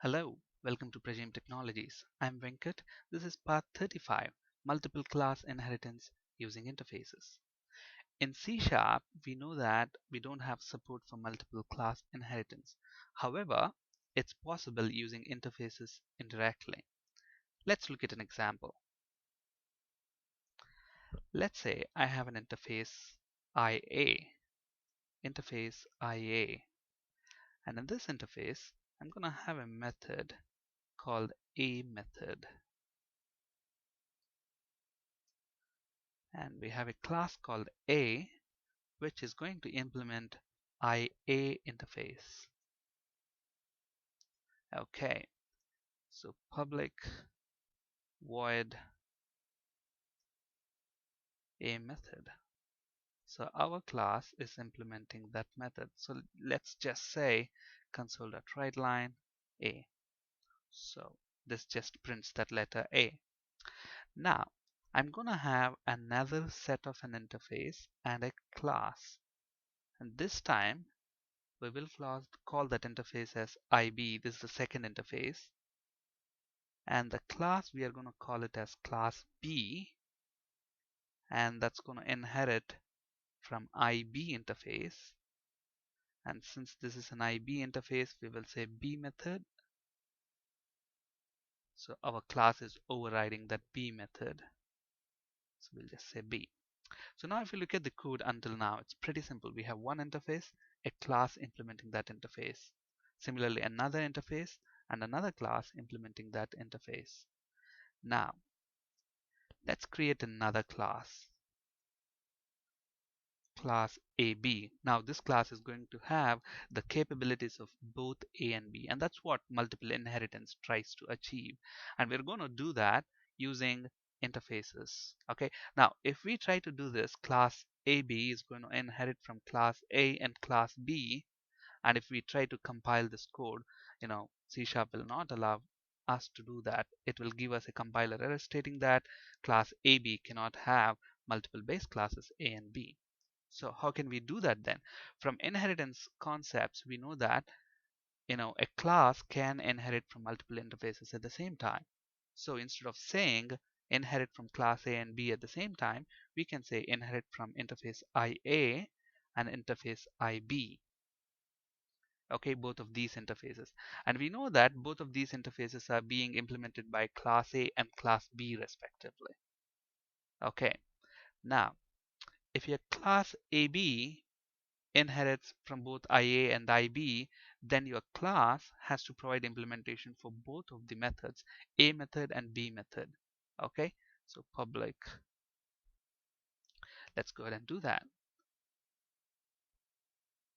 Hello, welcome to Prajim Technologies. I'm Venkat. This is part 35, multiple class inheritance using interfaces. In C Sharp, we know that we don't have support for multiple class inheritance. However, it's possible using interfaces indirectly. Let's look at an example. Let's say I have an interface IA, and in this interface, I'm going to have a method called a method. And we have a class called A, which is going to implement IA interface. Okay, so public void A method. So our class is implementing that method. So let's just say console.writeLine A. So this just prints that letter A. Now I'm gonna have another set of an interface and a class. And this time we will call that interface as IB. This is the second interface. And the class, we are going to call it as class B, and that's going to inherit from IB interface. And since this is an IB interface, we will say B method. So our class is overriding that B method. So we'll just say B. So now if you look at the code until now, it's pretty simple. We have one interface, a class implementing that interface. Similarly, another interface and another class implementing that interface. Now, let's create another class AB. Now this class is going to have the capabilities of both A and B, and that's what multiple inheritance tries to achieve. And we're going to do that using interfaces. Okay, now if we try to do this, class AB is going to inherit from class A and class B, and if we try to compile this code, C# will not allow us to do that. It will give us a compiler error stating that class AB cannot have multiple base classes A and B. So how can we do that then? From inheritance concepts, we know that a class can inherit from multiple interfaces at the same time. So instead of saying inherit from class A and B at the same time, we can say inherit from interface IA and interface IB. Okay, both of these interfaces. And we know that both of these interfaces are being implemented by class A and class B respectively. Okay, now if your class AB inherits from both IA and IB, then your class has to provide implementation for both of the methods, A method and B method. Okay, so public, let's go ahead and do that.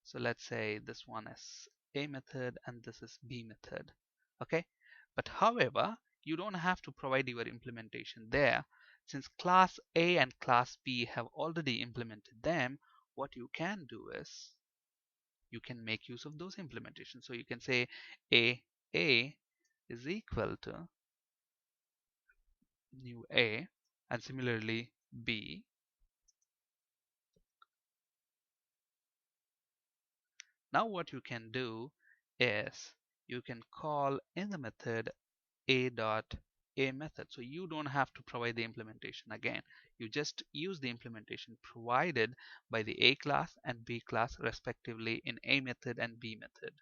So let's say this one is A method and this is B method. Okay, but however, you don't have to provide your implementation there. Since class A and class B have already implemented them, what you can do is you can make use of those implementations. So you can say A is equal to new A, and similarly B. Now what you can do is you can call in the method a method. So you don't have to provide the implementation again. You just use the implementation provided by the A class and B class respectively in A method and B method.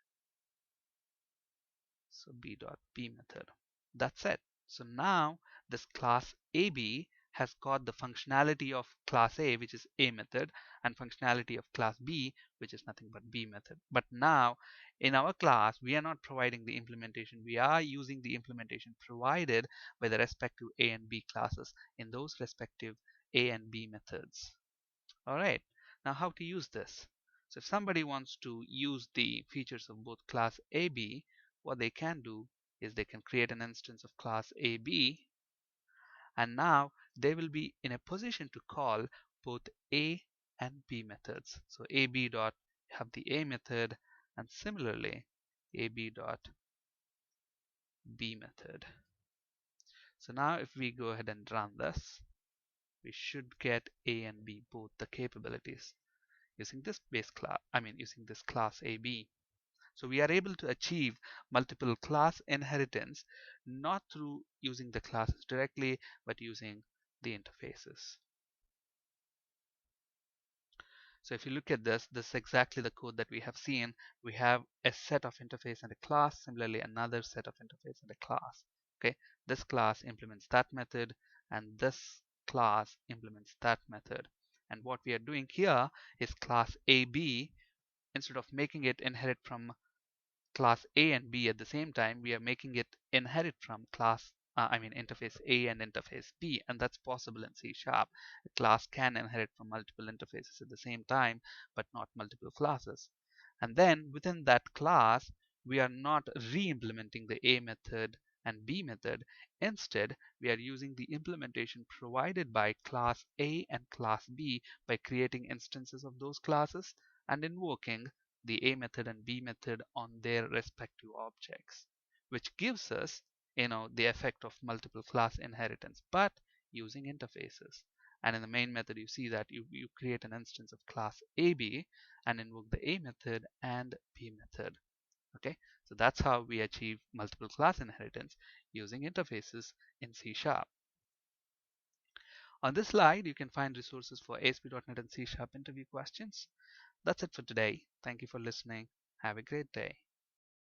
So b.b method. That's it. So now this class AB has got the functionality of class A, which is A method, and functionality of class B, which is nothing but B method. But now in our class, we are not providing the implementation. We are using the implementation provided by the respective A and B classes in those respective A and B methods. All right. Now how to use this? So if somebody wants to use the features of both class AB, what they can do is they can create an instance of class AB, and now they will be in a position to call both A and B methods. So AB dot have the A method, and similarly AB dot B method. So now if we go ahead and run this, we should get A and B both the capabilities using this base class, using this class AB. So we are able to achieve multiple class inheritance not through using the classes directly, but using the interfaces. So if you look at this is exactly the code that we have seen. We have a set of interface and a class, similarly another set of interface and a class. Okay, this class implements that method and this class implements that method. And what we are doing here is class AB, instead of making it inherit from class A and B at the same time, we are making it inherit from interface A and interface B, and that's possible in C sharp. A class can inherit from multiple interfaces at the same time, but not multiple classes. And then within that class, we are not re-implementing the A method and B method. Instead, we are using the implementation provided by class A and class B by creating instances of those classes and invoking the A method and B method on their respective objects, which gives us, the effect of multiple class inheritance, but using interfaces. And in the main method, you see that you create an instance of class AB and invoke the A method and B method. Okay, so that's how we achieve multiple class inheritance using interfaces in C sharp. On this slide, you can find resources for ASP.NET and C sharp interview questions. That's it for today. Thank you for listening. Have a great day.